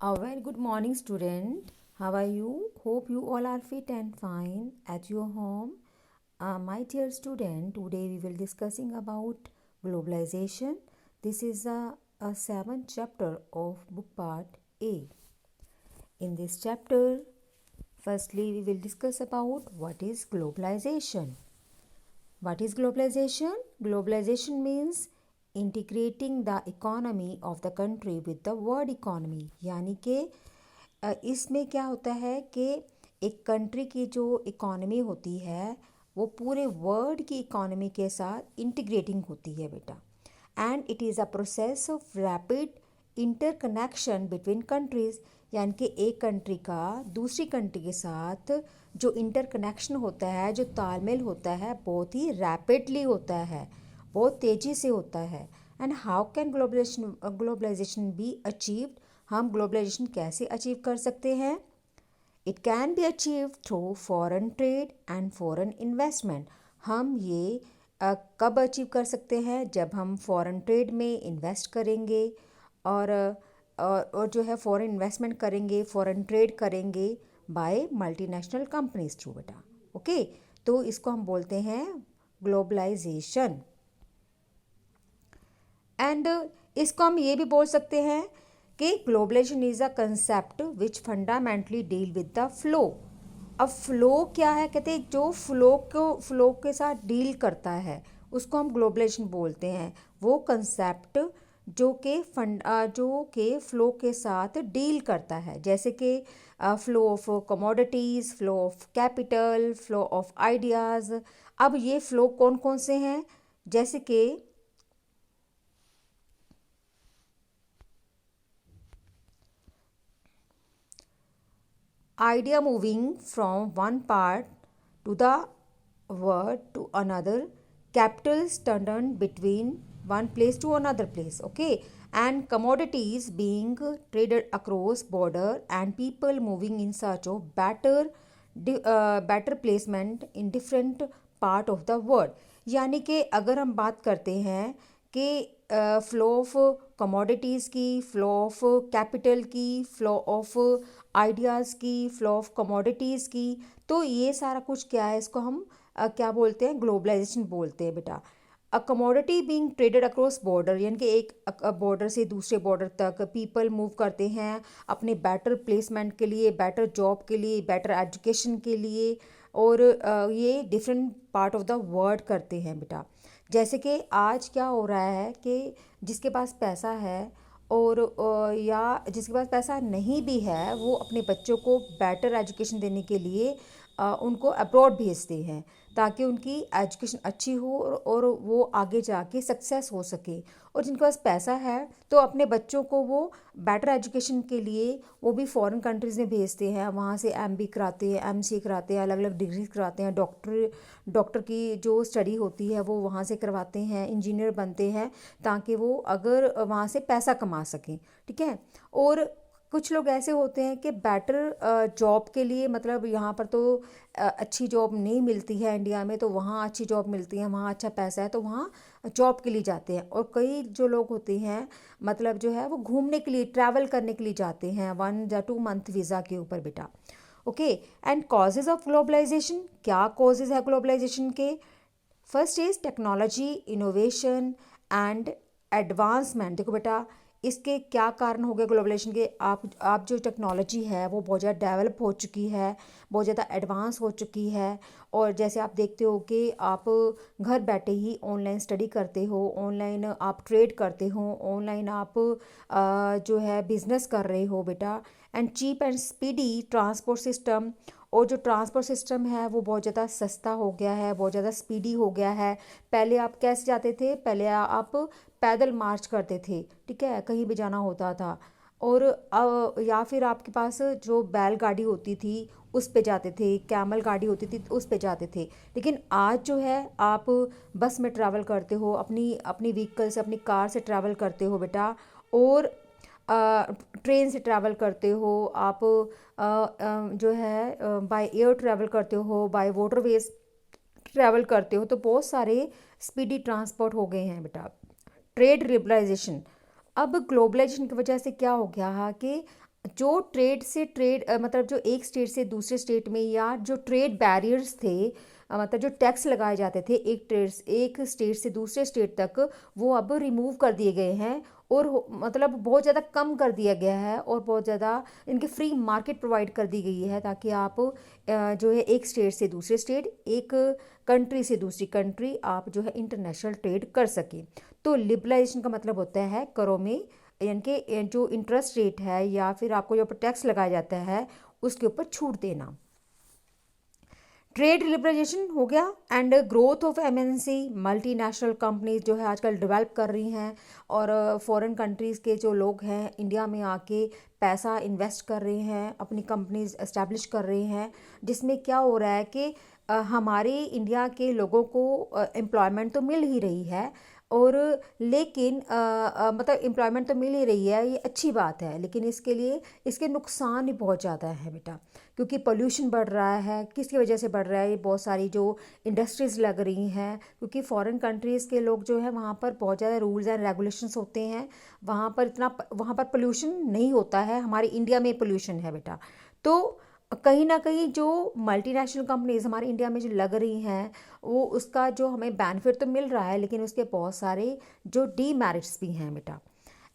A very good morning, student. How are you? Hope you all are fit and fine at your home. My dear student, today we will discussing about globalization. This is a seventh chapter of book part A. In this chapter, firstly we will discuss about what is globalization. What is globalization? Globalization means integrating the economy of the country with the world economy. यानी कि इसमें क्या होता है कि एक country की जो इकोनॉमी होती है वो पूरे वर्ल्ड की इकोनॉमी के साथ इंटीग्रेटिंग होती है बेटा. And it is a process of rapid interconnection between countries. यानी कि एक कंट्री का दूसरी कंट्री के साथ जो इंटरकनेक्शन होता है, जो तालमेल होता है, बहुत ही रैपिडली होता है, बहुत तेज़ी से होता है. And how can globalisation be achieved? हम ग्लोबलाइजेशन कैसे अचीव कर सकते हैं? It can be achieve through foreign trade and foreign investment. हम ये कब अचीव कर सकते हैं? जब हम फॉरेन ट्रेड में इन्वेस्ट करेंगे और जो है फॉरेन इन्वेस्टमेंट करेंगे, फॉरेन ट्रेड करेंगे बाय मल्टीनेशनल कंपनीज थ्रू बेटा. ओके, तो इसको हम बोलते हैं ग्लोबलाइजेशन. एंड इसको हम ये भी बोल सकते हैं कि globalisation is a concept which fundamentally deal with the flow. अब फ्लो क्या है? कहते हैं जो फ्लो के साथ डील करता है उसको हम ग्लोबलाइजेशन बोलते हैं. वो कंसेप्ट जो के फ्लो के साथ डील करता है, जैसे कि flow of commodities, flow of capital, flow of ideas. अब ये फ्लो कौन कौन से हैं? जैसे कि idea moving from one part to the word to another, capitals turned between one place to another place. Okay, and commodities being traded across border and people moving in search of better placement in different part of the world. यानी कि अगर हम बात करते हैं कि flow of commodities की, flow of capital की, फ्लो ऑफ आइडियाज़ की, फ्लो ऑफ कमोडिटीज़ की, तो ये सारा कुछ क्या है? इसको हम क्या बोलते हैं? ग्लोबलाइजेशन बोलते हैं बेटा. A commodity being traded across border, यानी कि एक बॉर्डर से दूसरे बॉर्डर तक पीपल मूव करते हैं अपने बेटर प्लेसमेंट के लिए, बेटर जॉब के लिए, बेटर एजुकेशन के लिए, और ये different part of the world करते हैं बेटा. जैसे कि आज क्या हो रहा है कि जिसके पास पैसा है और या जिसके पास पैसा नहीं भी है, वो अपने बच्चों को बेटर एजुकेशन देने के लिए उनको अब्रॉड भेजते हैं ताकि उनकी एजुकेशन अच्छी हो और वो आगे जाके सक्सेस हो सके. और जिनके पास पैसा है तो अपने बच्चों को वो बेटर एजुकेशन के लिए वो भी फॉरेन कंट्रीज़ में भेजते हैं. वहाँ से एमबी कराते हैं, एमसी कराते हैं, अलग अलग डिग्री कराते हैं, डॉक्टर की जो स्टडी होती है वो वहाँ से करवाते हैं, इंजीनियर बनते हैं ताकि वो अगर वहाँ से पैसा कमा सकें. ठीक है. और कुछ लोग ऐसे होते हैं कि बेटर जॉब के लिए, मतलब यहाँ पर तो अच्छी जॉब नहीं मिलती है इंडिया में, तो वहाँ अच्छी जॉब मिलती है, वहाँ अच्छा पैसा है, तो वहाँ जॉब के लिए जाते हैं. और कई जो लोग होते हैं मतलब जो है वो घूमने के लिए, ट्रैवल करने के लिए जाते हैं 1 या 2 मंथ वीज़ा के ऊपर बेटा. Okay. And causes of globalisation, क्या कॉजेज़ है ग्लोबलाइजेशन के? First is technology, innovation and advancement. देखो बेटा, इसके क्या कारण हो गए ग्लोबलाइजेशन के? आप जो टेक्नोलॉजी है वो बहुत ज़्यादा डेवलप हो चुकी है, बहुत ज़्यादा एडवांस हो चुकी है. और जैसे आप देखते हो कि आप घर बैठे ही ऑनलाइन स्टडी करते हो, ऑनलाइन आप ट्रेड करते हो, ऑनलाइन आप जो है बिजनेस कर रहे हो बेटा. And cheap and speedy transport system, और जो ट्रांसपोर्ट सिस्टम है वो बहुत ज़्यादा सस्ता हो गया है, बहुत ज़्यादा स्पीडी हो गया है. पहले आप कैसे जाते थे? पहले आप पैदल मार्च करते थे, ठीक है, कहीं भी जाना होता था. और या फिर आपके पास जो बैलगाड़ी होती थी उस पे जाते थे, कैमल गाड़ी होती थी उस पे जाते थे. लेकिन आज जो है आप बस में ट्रैवल करते हो, अपनी अपनी व्हीकल से, अपनी कार से ट्रैवल करते हो बेटा. और ट्रेन से ट्रैवल करते हो आप, जो है बाय एयर ट्रैवल करते हो, बाय वाटरवेज ट्रैवल करते हो. तो बहुत सारे स्पीडी ट्रांसपोर्ट हो गए हैं बेटा. ट्रेड लिबरलाइजेशन, अब ग्लोबलाइजेशन की वजह से क्या हो गया है कि जो ट्रेड मतलब जो एक स्टेट से दूसरे स्टेट में, या जो ट्रेड बैरियर्स थे, मतलब जो टैक्स लगाए जाते थे एक स्टेट से दूसरे स्टेट तक, वो अब रिमूव कर दिए गए हैं। और मतलब बहुत ज़्यादा कम कर दिया गया है, और बहुत ज़्यादा इनके फ्री मार्केट प्रोवाइड कर दी गई है, ताकि आप जो है एक स्टेट से दूसरे स्टेट, एक कंट्री से दूसरी कंट्री, आप जो है इंटरनेशनल ट्रेड कर सकें। तो लिबरलाइजेशन का मतलब होता है करों में, यानी कि जो इंटरेस्ट रेट है या फिर आपको जो टैक्स लगाया जाता है उसके ऊपर छूट देना। ट्रेड लिबरलाइजेशन हो गया। And growth of MNC, multinational companies जो है आजकल डेवलप कर रही हैं, और फॉरेन कंट्रीज़ के जो लोग हैं इंडिया में आके पैसा इन्वेस्ट कर रहे हैं, अपनी कंपनीज एस्टेब्लिश कर रहे हैं, जिसमें क्या हो रहा है कि हमारे इंडिया के लोगों को एम्प्लॉयमेंट तो मिल ही रही है, और लेकिन मतलब एम्प्लॉयमेंट तो मिल ही रही है, ये अच्छी बात है, लेकिन इसके लिए इसके नुकसान भी बहुत ज़्यादा है बेटा। क्योंकि पोल्यूशन बढ़ रहा है, किसकी वजह से बढ़ रहा है? ये बहुत सारी जो इंडस्ट्रीज़ लग रही हैं, क्योंकि फॉरेन कंट्रीज़ के लोग जो है वहाँ पर बहुत ज़्यादा रूल्स एंड रेगुलेशंस होते हैं, वहाँ पर पोल्यूशन नहीं होता है, हमारे इंडिया में पोल्यूशन है बेटा। तो कहीं ना कहीं जो मल्टीनेशनल कंपनीज हमारे इंडिया में जो लग रही हैं, वो उसका जो हमें बेनिफिट तो मिल रहा है, लेकिन उसके बहुत सारे जो डीमेरिट्स भी हैं बेटा।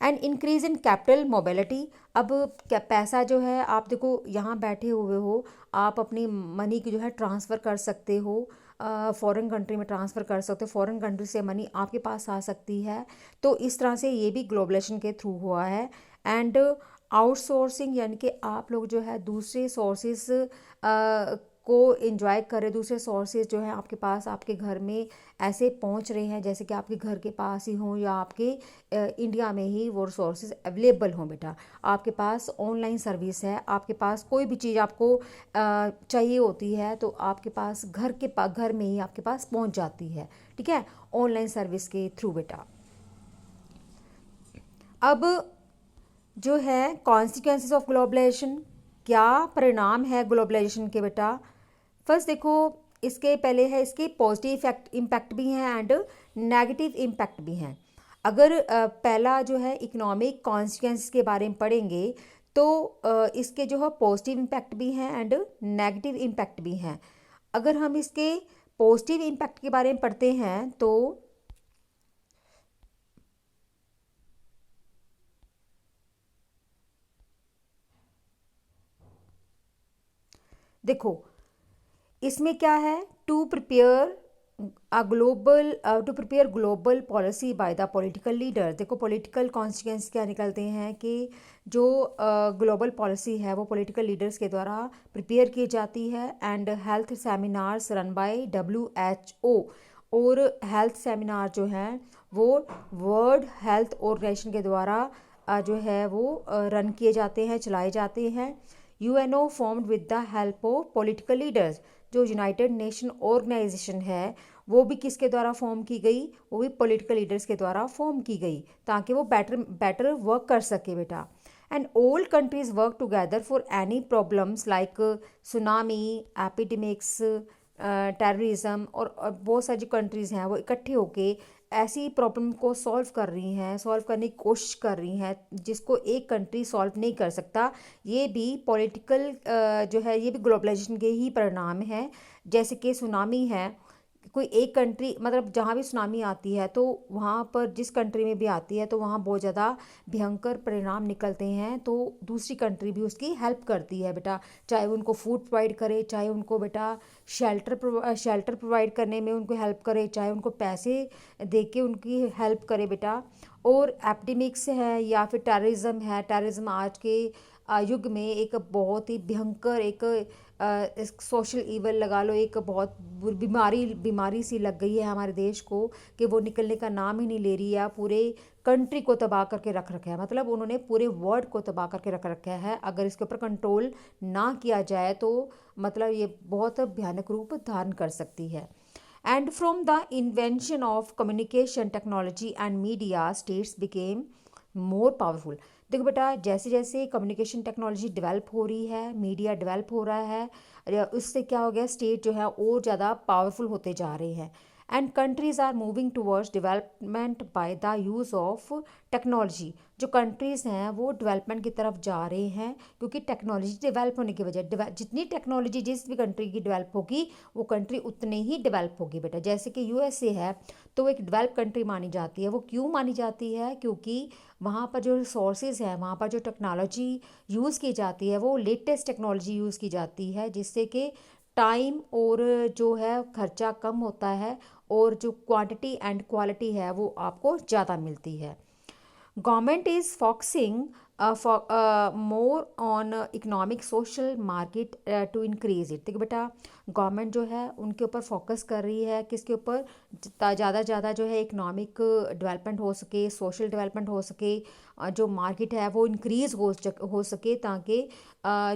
And increase in capital mobility, अब क्या पैसा जो है, आप देखो यहाँ बैठे हुए हो, आप अपनी मनी की जो है ट्रांसफ़र कर सकते हो, फॉरेन कंट्री में ट्रांसफ़र कर सकते हो, फॉरेन कंट्री से मनी आपके पास आ सकती है। तो इस तरह से ये भी ग्लोबलाइजेशन के थ्रू हुआ है। एंड आउटसोर्सिंग, यानी कि आप लोग जो है दूसरे सोर्सेज को एंजॉय करें, दूसरे सोर्सेज जो है आपके पास आपके घर में ऐसे पहुंच रहे हैं, जैसे कि आपके घर के पास ही हों, या आपके इंडिया में ही वो सोर्सेज अवेलेबल हों बेटा। आपके पास ऑनलाइन सर्विस है, आपके पास कोई भी चीज़ आपको चाहिए होती है तो आपके पास घर में ही आपके पास पहुंच जाती है, ठीक है, ऑनलाइन सर्विस के थ्रू बेटा। अब जो है कॉन्सिक्वेंसेस ऑफ ग्लोबलाइजेशन, क्या परिणाम है ग्लोबलाइजेशन के बेटा? फर्स्ट देखो, इसके पहले है इसके पॉजिटिव इम्पैक्ट भी हैं एंड नेगेटिव इम्पैक्ट भी हैं। अगर पहला जो है इकोनॉमिक कॉन्सिक्वेंसेस के बारे में पढ़ेंगे, तो इसके जो है पॉजिटिव इम्पैक्ट भी हैं एंड नेगेटिव इम्पैक्ट भी हैं। अगर हम इसके पॉजिटिव इम्पैक्ट के बारे में पढ़ते हैं, तो देखो इसमें क्या है, to prepare global policy by the political leader. देखो पॉलिटिकल कॉन्सिक्वेंस क्या निकलते हैं कि जो ग्लोबल पॉलिसी है वो पॉलिटिकल लीडर्स के द्वारा प्रिपेयर की जाती है। And health seminars run by WHO, और हेल्थ सेमिनार जो हैं वो वर्ल्ड हेल्थ ऑर्गेनाइजेशन के द्वारा जो है वो रन किए जाते हैं, चलाए जाते हैं। UNO formed with the help of political leaders, जो यूनाइटेड नेशन ऑर्गेनाइजेशन है वो भी किसके द्वारा फॉर्म की गई? वो भी पॉलिटिकल लीडर्स के द्वारा फॉर्म की गई, ताकि वो बेटर वर्क कर सके बेटा। And all countries work together for any problems like tsunami, epidemics, terrorism, और बहुत सारी जो कंट्रीज़ हैं वो इकट्ठे होके ऐसी प्रॉब्लम को सॉल्व करने की कोशिश कर रही हैं, जिसको एक कंट्री सॉल्व नहीं कर सकता। ये भी पॉलिटिकल जो है, ये भी ग्लोबलाइजेशन के ही परिणाम है। जैसे कि सुनामी है, कोई एक कंट्री, मतलब जहाँ भी सुनामी आती है तो वहाँ पर जिस कंट्री में भी आती है तो वहाँ बहुत ज़्यादा भयंकर परिणाम निकलते हैं, तो दूसरी कंट्री भी उसकी हेल्प करती है बेटा, चाहे उनको फूड प्रोवाइड करे, चाहे उनको बेटा शेल्टर प्रोवाइड करने में उनको हेल्प करे, चाहे उनको पैसे दे के उनकी हेल्प करे बेटा। और एपिडेमिक्स है या फिर टेररिज्म आज के युग में एक बहुत ही भयंकर एक सोशल ईवल लगा लो, एक बहुत बीमारी सी लग गई है हमारे देश को, कि वो निकलने का नाम ही नहीं ले रही है, पूरे कंट्री को तबाह करके रख रखा है, मतलब उन्होंने पूरे वर्ल्ड को तबाह करके रख रखा है। अगर इसके ऊपर कंट्रोल ना किया जाए तो मतलब ये बहुत भयानक रूप धारण कर सकती है। And from the invention of communication technology and media, states became more powerful. देखो बेटा, जैसे जैसे कम्युनिकेशन टेक्नोलॉजी डेवलप हो रही है, मीडिया डेवलप हो रहा है, उससे क्या हो गया, स्टेट जो है और ज़्यादा पावरफुल होते जा रहे हैं। And countries are moving towards development by the use of technology. जो कंट्रीज़ हैं वो डेवलपमेंट की तरफ जा रहे हैं क्योंकि टेक्नोलॉजी डेवलप होने की वजह, जितनी टेक्नोलॉजी जिस भी कंट्री की डेवलप होगी वो कंट्री उतने ही डेवलप होगी बेटा। जैसे कि यूएसए है तो वो एक डेवलप कंट्री मानी जाती है। वो क्यों मानी जाती है? क्योंकि वहाँ पर जो रिसोर्सेज है, वहाँ पर जो टेक्नोलॉजी यूज़ की जाती है वो लेटेस्ट टेक्नोलॉजी यूज़ की जाती है, जिससे कि टाइम और जो है खर्चा कम होता है और जो क्वांटिटी एंड क्वालिटी है वो आपको ज़्यादा मिलती है। Government is focusing more on economic social market to increase it. देखो बेटा, गवर्नमेंट जो है उनके ऊपर फोकस कर रही है, किसके ऊपर? ज़्यादा से ज़्यादा जो है इकोनॉमिक डेवलपमेंट हो सके, सोशल डेवलपमेंट हो सके, जो मार्केट है वो इंक्रीज़ हो सके, ताकि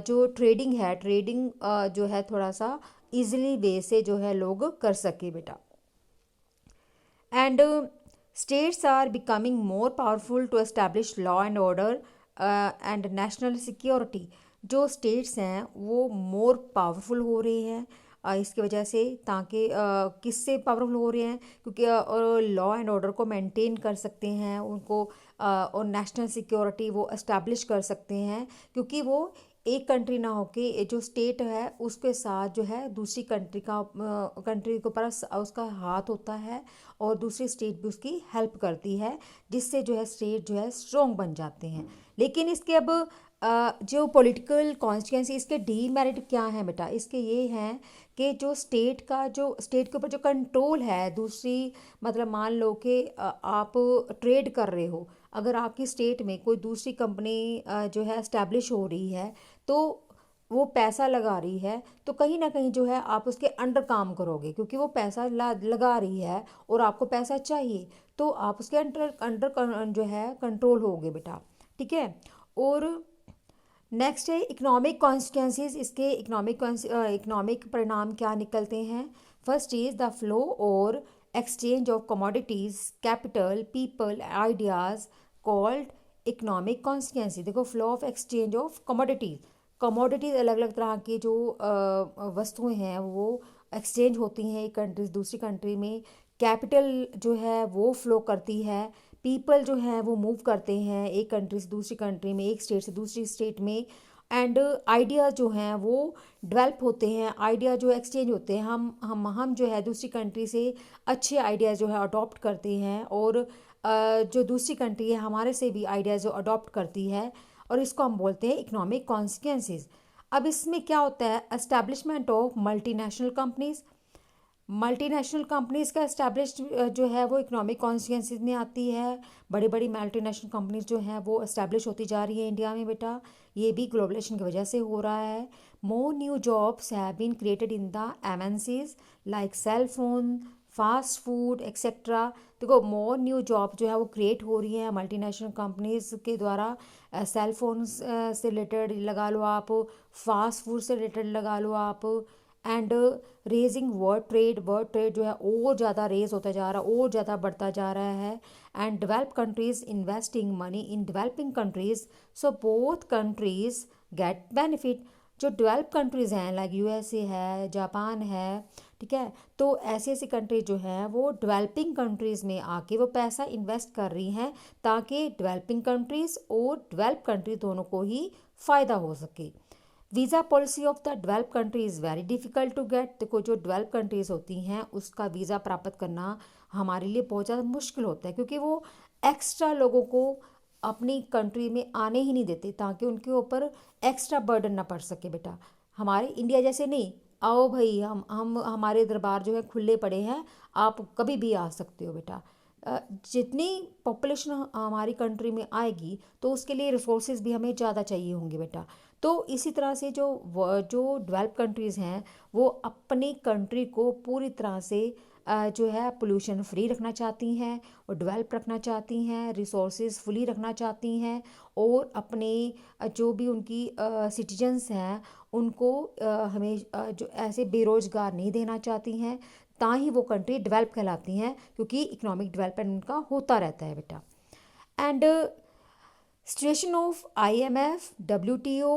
जो ट्रेडिंग है, ट्रेडिंग जो है थोड़ा सा इजीली वे से जो है लोग कर सके बेटा। And states are becoming more powerful to establish law and order and national security। जो स्टेट्स हैं वो मोर पावरफुल हो रहे हैं इसकी वजह से, ताकि किससे पावरफुल हो रहे हैं? क्योंकि लॉ एंड ऑर्डर को मेंटेन कर सकते हैं उनको, और नेशनल सिक्योरिटी वो इस्टेब्लिश कर सकते हैं, क्योंकि वो एक कंट्री ना होके जो स्टेट है उसके साथ जो है दूसरी कंट्री के ऊपर उसका हाथ होता है और दूसरी स्टेट भी उसकी हेल्प करती है, जिससे जो है स्टेट जो है स्ट्रॉन्ग बन जाते हैं। लेकिन इसके अब जो पॉलिटिकल कॉन्सिक्वेंस, इसके डीमेरिट क्या हैं बेटा? इसके ये हैं कि जो स्टेट के ऊपर जो कंट्रोल है दूसरी, मतलब मान लो कि आप ट्रेड कर रहे हो, अगर आपकी स्टेट में कोई दूसरी कंपनी जो है इस्टेब्लिश हो रही है तो वो पैसा लगा रही है, तो कहीं ना कहीं जो है आप उसके अंडर काम करोगे, क्योंकि वो पैसा लगा रही है और आपको पैसा चाहिए, तो आप उसके अंडर अंडर जो है कंट्रोल होगे बेटा। ठीक है। और नेक्स्ट है इकोनॉमिक कॉन्सिक्वेंसेस। इसके इकोनॉमिक परिणाम क्या निकलते हैं? फर्स्ट इज द फ्लो और exchange of commodities, capital, people, ideas called economic consequences. देखो, flow of exchange of commodities अलग अलग तरह की जो वस्तुएं हैं वो एक्सचेंज होती हैं एक कंट्री से दूसरी कंट्री में। कैपिटल जो है वो फ्लो करती है, पीपल जो हैं वो मूव करते हैं एक कंट्री से दूसरी कंट्री में, एक स्टेट से दूसरी स्टेट में। एंड आइडियाज़ जो हैं वो डेवलप होते हैं, आइडिया जो एक्सचेंज होते हैं, हम जो है दूसरी कंट्री से अच्छे आइडियाज़ जो है अडॉप्ट करते हैं, और जो दूसरी कंट्री है हमारे से भी आइडियाज़ जो अडॉप्ट करती है, और इसको हम बोलते हैं इकोनॉमिक कॉन्सिक्वेंसेस। अब इसमें क्या होता है? Establishment of multinational companies. Multinational companies का इस्टेब्लिश जो है वो इकोनॉमिक कॉन्सिक्वेंसेस में आती है। बड़ी बड़ी मल्टीनेशनल कंपनीज जो हैं वो इस्टेब्लिश होती जा रही है इंडिया में बेटा, ये भी ग्लोबलाइजेशन की वजह से हो रहा है। More new jobs have been created in the MNCs like cell phone, fast food etcetera. देखो, मोर न्यू जॉब जो है वो क्रिएट हो रही हैं मल्टीनेशनल कंपनीज के द्वारा। सेल फोन से रिलेटेड लगा लो आप, फास्ट फूड से रिलेटेड लगा लो आप, एंड रेजिंग वर्ल्ड ट्रेड जो है और ज़्यादा रेज होता जा रहा है, और ज़्यादा बढ़ता जा रहा है। And develop countries investing money in developing countries, so both countries get benefit. जो डेवलप कंट्रीज़ हैं लाइक यूएसए है, जापान है, ठीक है, तो ऐसी ऐसी कंट्रीज जो हैं वो डेवलपिंग कंट्रीज़ में आके वो पैसा इन्वेस्ट कर रही हैं, ताकि डेवलपिंग कंट्रीज़ और डेवलप कंट्री दोनों को ही फ़ायदा हो सके। Visa policy of the develop country is very difficult to get. देखो, जो डेवलप कंट्रीज़ होती हैं उसका वीज़ा प्राप्त करना हमारे लिए बहुत ज़्यादा मुश्किल होता है, क्योंकि वो एक्स्ट्रा लोगों को अपनी कंट्री में आने ही नहीं देते, ताकि उनके ऊपर एक्स्ट्रा बर्डन ना पड़ सके बेटा। हमारे इंडिया जैसे नहीं, आओ भाई, हम हमारे दरबार जो है खुले पड़े हैं, आप कभी भी आ सकते हो बेटा। जितनी पॉपुलेशन हमारी कंट्री में आएगी तो उसके लिए रिसोर्सेज भी हमें ज़्यादा चाहिए होंगे बेटा। तो इसी तरह से जो डेवलप कंट्रीज़ हैं वो अपनी कंट्री को पूरी तरह से जो है पोल्यूशन फ्री रखना चाहती हैं और डेवलप रखना चाहती हैं, रिसोर्सेज फुली रखना चाहती हैं, और अपने जो भी उनकी सिटीजन्स हैं उनको हमें जो ऐसे बेरोज़गार नहीं देना चाहती हैं, ताकि वो कंट्री डेवलप कहलाती हैं, क्योंकि इकोनॉमिक डेवलपमेंट उनका होता रहता है बेटा। And situation of IMF, WTO,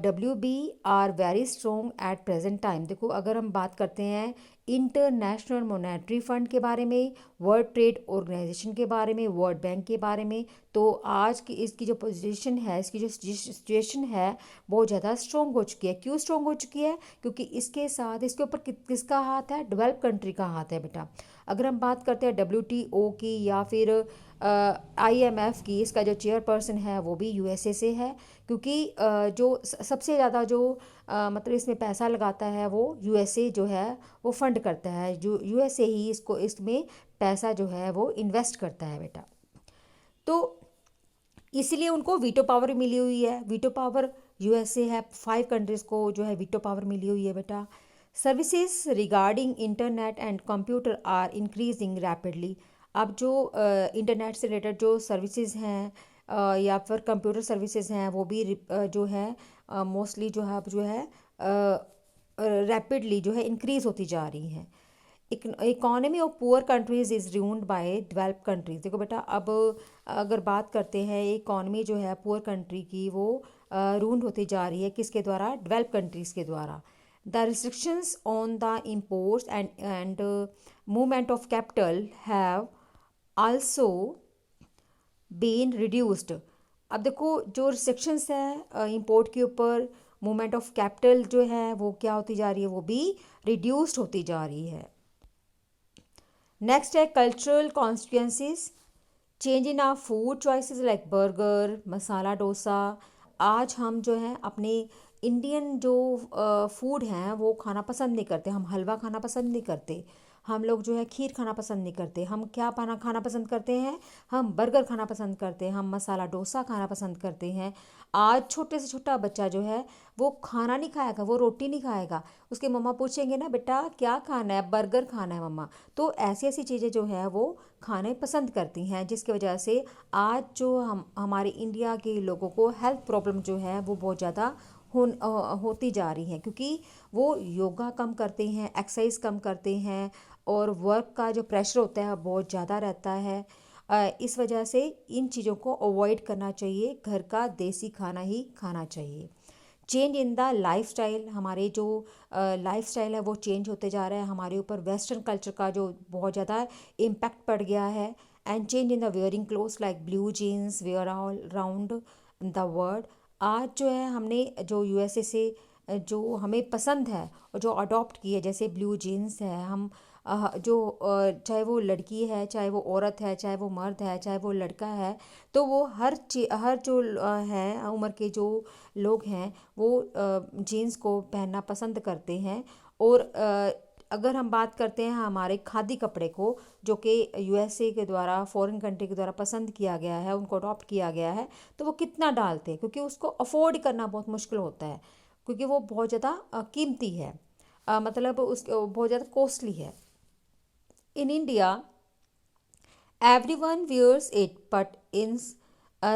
WB are very strong at present time. देखो, अगर हम बात करते हैं इंटरनेशनल मॉनेटरी फंड के बारे में, वर्ल्ड ट्रेड ऑर्गेनाइजेशन के बारे में, वर्ल्ड बैंक के बारे में। तो आज की इसकी जो पोजीशन है, इसकी जो सिचुएशन है, बहुत ज़्यादा स्ट्रॉन्ग हो चुकी है। क्यों स्ट्रॉन्ग हो चुकी है? क्योंकि इसके साथ इसके ऊपर किसका हाथ है? डेवलप कंट्री का हाथ है बेटा। अगर हम बात करते हैं WTO की या फिर IMF की, इसका जो चेयरपर्सन है वो भी USA से है। क्योंकि जो सबसे ज़्यादा जो मतलब इसमें पैसा लगाता है वो USA जो है वो फंड करता है, जो USA ही इसको इसमें पैसा जो है वो इन्वेस्ट करता है बेटा। तो इसीलिए उनको वीटो पावर मिली हुई है। वीटो पावर USA है, 5 कंट्रीज़ को जो है वीटो पावर मिली हुई है बेटा। Services regarding internet and computer are increasing rapidly. अब जो इंटरनेट से रिलेटेड जो सर्विसेज हैं या फिर कंप्यूटर सर्विसेज हैं वो भी जो है मोस्टली जो है अब जो है रैपिडली जो है इंक्रीज़ होती जा रही हैं। Economy of poor countries is ruined by develop countries. देखो बेटा, अब अगर बात करते हैं इकोनॉमी जो है पुअर कंट्री की, वो रून्ड होती जा रही है किसके द्वारा? डेवलप कंट्रीज़ के द्वारा। The restrictions on the imports and movement of capital have also been reduced. अब देखो, जो रिस्ट्रिक्शंस है इंपोर्ट के ऊपर, मूवमेंट ऑफ कैपिटल जो है वो क्या होती जा रही है? वो भी रिड्यूस्ड होती जा रही है। नेक्स्ट है cultural constituencies, change in our food choices like burger, masala dosa. आज हम जो है अपने इंडियन जो फूड हैं वो खाना पसंद नहीं करते। हम हलवा खाना पसंद नहीं करते, हम लोग जो है खीर खाना पसंद नहीं करते। हम क्या खाना पसंद करते हैं? हम बर्गर खाना पसंद करते हैं, हम मसाला डोसा खाना पसंद करते हैं। आज छोटे से छोटा बच्चा जो है वो खाना नहीं खाएगा, वो रोटी नहीं खाएगा। उसके मम्मा पूछेंगे ना, बेटा क्या खाना है? बर्गर खाना है मम्मा। तो ऐसी ऐसी चीज़ें जो है वो खाने पसंद करती हैं, जिसकी वजह से आज जो हमारे इंडिया के लोगों को हेल्थ प्रॉब्लम जो है वो बहुत ज़्यादा होती जा रही हैं। क्योंकि वो योगा कम करते हैं, एक्सरसाइज कम करते हैं, और वर्क का जो प्रेशर होता है बहुत ज़्यादा रहता है। इस वजह से इन चीज़ों को अवॉइड करना चाहिए, घर का देसी खाना ही खाना चाहिए। चेंज इन द लाइफस्टाइल, हमारे जो लाइफस्टाइल है वो चेंज होते जा रहा है। हमारे ऊपर वेस्टर्न कल्चर का जो बहुत ज़्यादा इम्पैक्ट पड़ गया है। And change in the wearing clothes like blue jeans wear all round the world. आज जो है हमने जो USA से जो हमें पसंद है और जो अडॉप्ट की है, जैसे ब्लू जीन्स है, हम जो चाहे वो लड़की है, चाहे वो औरत है, चाहे वो मर्द है, चाहे वो लड़का है, तो वो हर जो है उम्र के जो लोग हैं वो जीन्स को पहनना पसंद करते हैं। और अगर हम बात करते हैं हमारे खादी कपड़े को, जो कि USA के द्वारा, फॉरेन कंट्री के द्वारा पसंद किया गया है, उनको अडॉप्ट किया गया है, तो वो कितना डालते हैं? क्योंकि उसको अफोर्ड करना बहुत मुश्किल होता है, क्योंकि वो बहुत ज़्यादा कीमती है, मतलब उस बहुत ज़्यादा कॉस्टली है। In India, everyone wears it, but in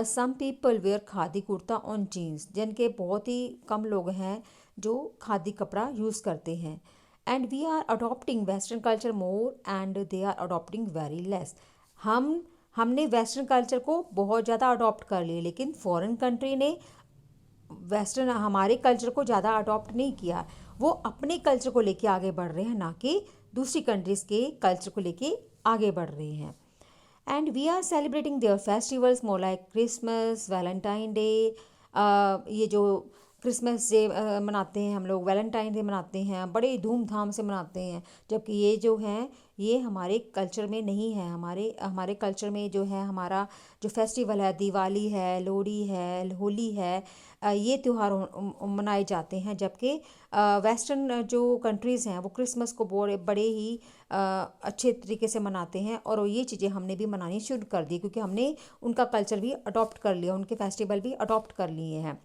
some people wear khadi kurta on jeans, जिनके बहुत ही कम लोग हैं जो खादी कपड़ा यूज़ करते हैं। And we are adopting western culture more and they are adopting very less. हमने वेस्टर्न कल्चर को बहुत ज़्यादा अडॉप्ट कर लिया, लेकिन फॉरेन कंट्री ने वेस्टर्न हमारे कल्चर को ज़्यादा अडॉप्ट नहीं किया। वो अपने कल्चर को लेके आगे बढ़ रहे हैं, ना कि दूसरी कंट्रीज़ के कल्चर को लेके आगे बढ़ रहे हैं। And we are celebrating their festivals more like Christmas, Valentine day. ये जो क्रिसमस डे मनाते हैं हम लोग, वैलेंटाइन डे मनाते हैं, बड़े धूमधाम से मनाते हैं, जबकि ये जो हैं ये हमारे कल्चर में नहीं है। हमारे कल्चर में जो है हमारा जो फेस्टिवल है, दिवाली है, लोहड़ी है, होली है, ये त्यौहार मनाए जाते हैं। जबकि वेस्टर्न जो कंट्रीज़ हैं वो क्रिसमस को बड़े ही अच्छे तरीके से मनाते हैं, और ये चीज़ें हमने भी मनानी शुरू कर दी, क्योंकि हमने उनका कल्चर भी अडॉप्ट कर लिया, उनके फेस्टिवल भी अडॉप्ट कर लिए हैं।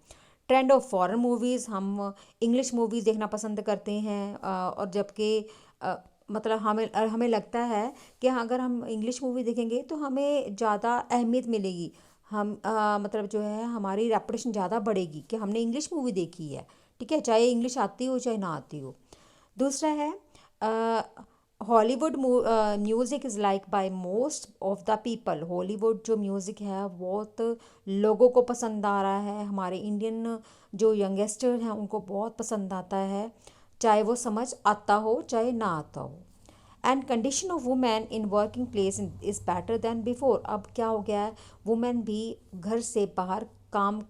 ट्रेंड ऑफ फॉरेन मूवीज़, हम इंग्लिश मूवीज़ देखना पसंद करते हैं, और जबकि मतलब हमें लगता है कि अगर हम इंग्लिश मूवी देखेंगे तो हमें ज़्यादा अहमियत मिलेगी, हम मतलब जो है हमारी रेपुटेशन ज़्यादा बढ़ेगी कि हमने इंग्लिश मूवी देखी है। ठीक है, चाहे इंग्लिश आती हो चाहे ना आती हो। दूसरा है Hollywood music is like by most of the people. Hollywood जो म्यूज़िक है बहुत लोगों को पसंद आ रहा है, हमारे इंडियन जो यंगस्टर हैं उनको बहुत पसंद आता है। चाहे वो समझ आता हो चाहे ना आता हो। And condition of women in working place is better than before. अब क्या हो गया है, वुमेन भी घर से बाहर काम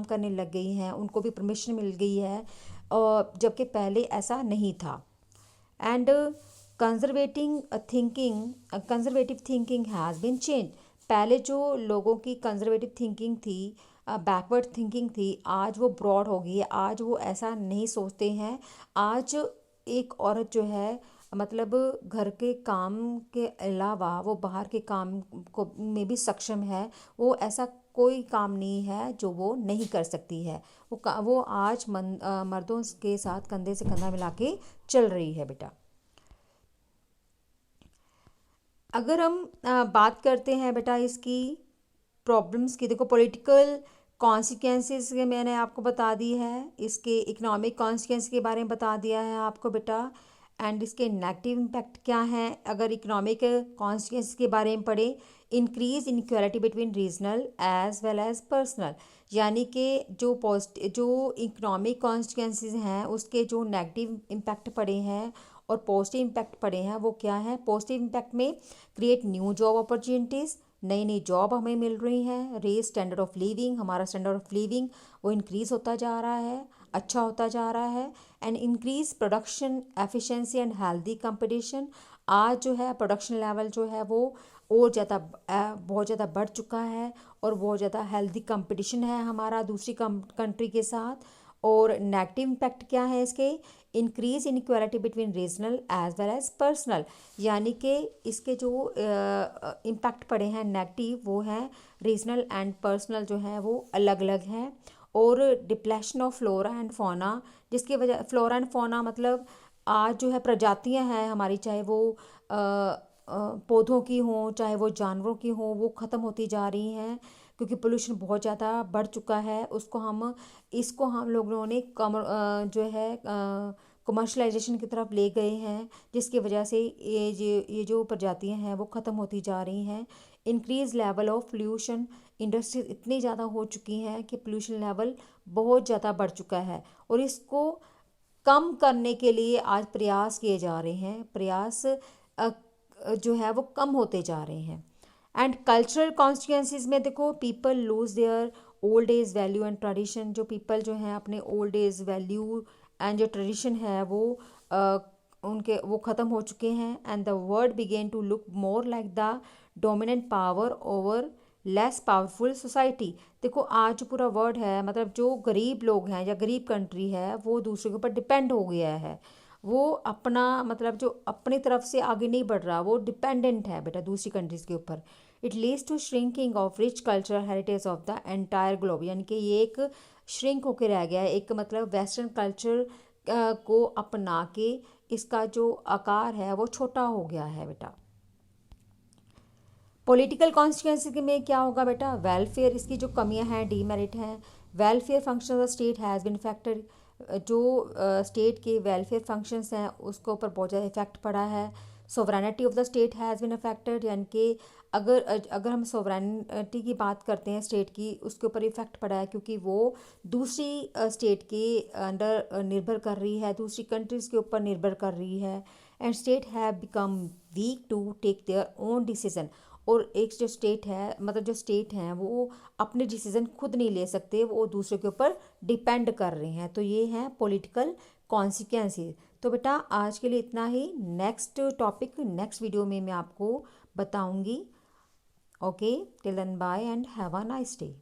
करने लग गई हैं, उनको भी परमिशन मिल गई है, जबकि पहले ऐसा नहीं था। And conserving conservative thinking has been change. पहले जो लोगों की कंजर्वेटिव थिंकिंग थी, बैकवर्ड थिंकिंग थी, आज वो ब्रॉड हो गई है। आज वो ऐसा नहीं सोचते हैं। आज एक औरत जो है, मतलब घर के काम के अलावा वो बाहर के काम को में भी सक्षम है। वो ऐसा कोई काम नहीं है जो वो नहीं कर सकती है। वो आज मर्दों के साथ कंधे से कंधा मिला के चल रही है बेटा। अगर हम बात करते हैं बेटा इसकी प्रॉब्लम्स की, देखो पॉलिटिकल कॉन्सिक्वेंसेस के मैंने आपको बता दी है, इसके इकोनॉमिक कॉन्सिक्वेंस के बारे में बता दिया है आपको बेटा, एंड इसके नेगेटिव इम्पैक्ट क्या हैं। अगर इकोनॉमिक कॉन्सिक्वेंस के बारे में पढ़े, increase inequality between regional as well as personal, यानी कि जो इकोनॉमिक कॉन्सिक्वेंसेस हैं उसके जो नेगेटिव इम्पैक्ट पड़े हैं और पॉजिटिव इम्पैक्ट पड़े हैं वो क्या है। पॉजिटिव इम्पैक्ट में क्रिएट न्यू जॉब अपॉर्चुनिटीज़, नई नई जॉब हमें मिल रही हैं। रेज स्टैंडर्ड ऑफ लिविंग, हमारा स्टैंडर्ड ऑफ लिविंग वो इंक्रीज़ होता जा रहा है, अच्छा होता जा रहा है। And increase production efficiency and healthy competition. आज जो है प्रोडक्शन लेवल जो है वो और ज़्यादा बहुत ज़्यादा बढ़ चुका है और बहुत ज़्यादा हेल्दी कंपटीशन है हमारा दूसरी कंट्री के साथ। और नेगेटिव इम्पैक्ट क्या है इसके, increase inequality between regional as well as personal, यानी कि इसके जो इम्पैक्ट पड़े हैं नेगेटिव वो हैं रीजनल एंड पर्सनल जो है वो अलग अलग हैं। और depletion of flora and fauna, जिसकी वजह फ्लोरा एंड फौना मतलब आज जो है प्रजातियां हैं हमारी, चाहे वो पौधों की हों चाहे वो जानवरों की हों, वो ख़त्म होती जा रही हैं क्योंकि पोल्यूशन बहुत ज़्यादा बढ़ चुका है। इसको हम लोगों ने जो है कमर्शलाइजेशन की तरफ ले गए हैं, जिसकी वजह से ये जो प्रजातियां हैं वो ख़त्म होती जा रही हैं। Increase level of pollution, industries इतनी ज़्यादा हो चुकी हैं कि पोल्यूशन लेवल बहुत ज़्यादा बढ़ चुका है और इसको कम करने के लिए आज प्रयास किए जा रहे हैं। प्रयास जो है वो कम होते जा रहे हैं। एंड कल्चरल कॉन्सिक्वेंसेस में देखो, people lose their old age value and tradition. जो पीपल जो हैं अपने ओल्ड एज वैल्यू एंड जो ट्रेडिशन है वो उनके वो ख़त्म हो चुके हैं। And the world begin to look more like the dominant power over less powerful society. देखो आज पूरा वर्ड है, मतलब जो गरीब लोग हैं या गरीब कंट्री है वो दूसरे के ऊपर डिपेंड हो गया है। वो अपना मतलब जो अपनी तरफ से आगे नहीं बढ़ रहा, वो डिपेंडेंट है बेटा दूसरी कंट्रीज़ के ऊपर। It leads to shrinking of rich cultural heritage of the entire globe, यानी कि ये एक श्रिंक होकर रह गया है, एक मतलब वेस्टर्न कल्चर को अपना के इसका जो आकार है वो छोटा हो गया है बेटा। पॉलिटिकल कॉन्स्टिट्यूंसी में क्या होगा बेटा, वेलफेयर, इसकी जो कमियां हैं डीमेरिट हैं। Welfare function of the state has been effected, जो स्टेट के वेलफेयर फंक्शंस हैं उसके ऊपर बहुत ज़्यादा इफेक्ट पड़ा है। Sovereignty of the state has been affected, यानी कि अगर हम सोवरेनिटी की बात करते हैं स्टेट की, उसके ऊपर इफेक्ट पड़ा है क्योंकि वो दूसरी स्टेट के अंडर निर्भर कर रही है, दूसरी कंट्रीज़ के ऊपर निर्भर कर रही है। And state have become weak to take their own decision, और एक जो स्टेट है मतलब जो स्टेट हैं वो अपने डिसीज़न खुद नहीं ले सकते, वो दूसरे के ऊपर डिपेंड कर रहे हैं। तो ये हैं पॉलिटिकल कॉन्सिक्वेंसेस। तो बेटा आज के लिए इतना ही। नेक्स्ट टॉपिक नेक्स्ट वीडियो में मैं आपको बताऊंगी। Okay, till then bye and have a nice day.